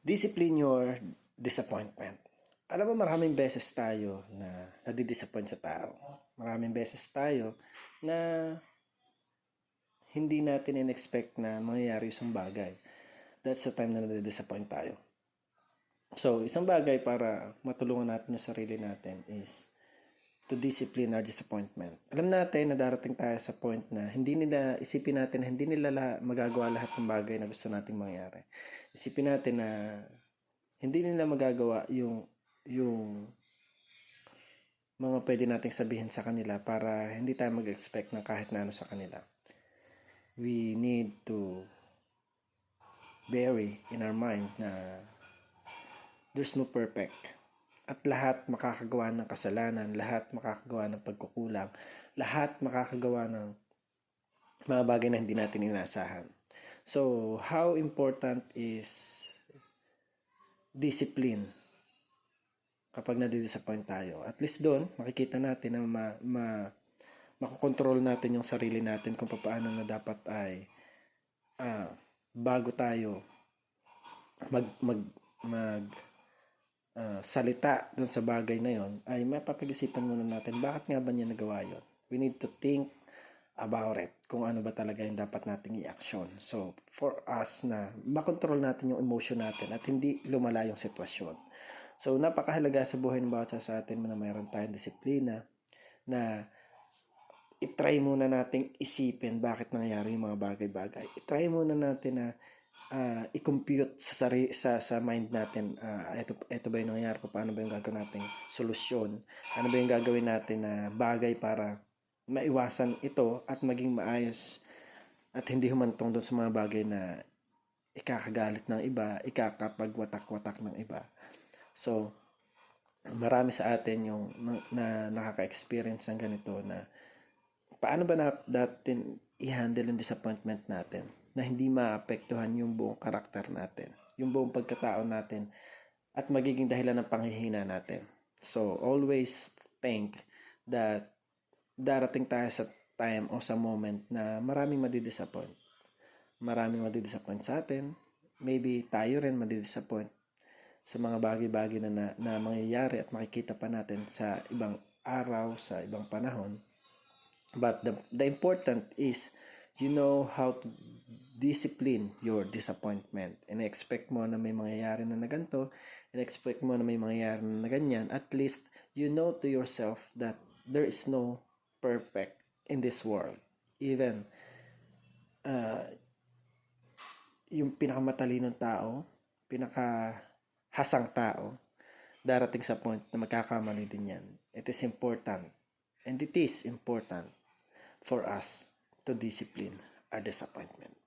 Discipline your disappointment. Alam mo, maraming beses tayo na nadidisappoint sa tao. Maraming beses tayo na hindi natin in-expect na mangyayari isang bagay. That's the time na nadidisappoint tayo. So, isang bagay para matulungan natin yung sarili natin is to discipline our disappointment. Alam natin na darating tayo sa point na isipin natin na hindi nila magagawa lahat ng bagay na gusto nating mangyari. Isipin natin na hindi nila magagawa yung mga pwede nating sabihin sa kanila para hindi tayo mag-expect ng kahit na ano sa kanila. We need to bury in our mind na there's no perfect. At lahat makakagawa ng kasalanan, lahat makakagawa ng pagkukulang, lahat makakagawa ng mga bagay na hindi natin inaasahan. So, how important is discipline kapag nadidisappoint tayo? At least doon, makikita natin na makokontrol natin yung sarili natin kung paano na dapat ay bago tayo salita dun sa bagay na yon, ay mapapag-isipan muna natin bakit nga ba niya nagawa yon. We need to think about it, kung ano ba talaga yung dapat nating i-action. So, for us na makontrol natin yung emotion natin at hindi lumala yung sitwasyon. So, napakahalaga sa buhay ng bawat sa atin na mayroon tayong disiplina na itry muna nating isipin bakit nangyayari yung mga bagay-bagay. Itry muna natin na i-compute sa mind natin, ito ba yung nangyayari, paano ba yung gagawin natin solusyon, ano ba yung gagawin natin na bagay para maiwasan ito at maging maayos at hindi humantong doon sa mga bagay na ikakagalit ng iba, ikakapagwatak-watak ng iba. So, marami sa atin yung na nakaka-experience ng ganito na paano ba natin i-handle yung disappointment natin na hindi maapektuhan yung buong karakter natin, yung buong pagkatao natin, at magiging dahilan ng panghihina natin. So, always think that darating tayo sa time o sa moment na maraming madidisappoint. Maraming madidisappoint sa atin. Maybe tayo rin madidisappoint sa mga bagay-bagay na mangyayari at makikita pa natin sa ibang araw, sa ibang panahon. But the important is you know how to discipline your disappointment. In-expect mo na may mangyayari na ganito, in-expect mo na may mangyayari na ganyan. At least you know to yourself that there is no perfect in this world. Even yung pinakamatalinong tao, pinakahasang tao, darating sa point na magkakamali din yan. It is important, and it is important for us to discipline our disappointment.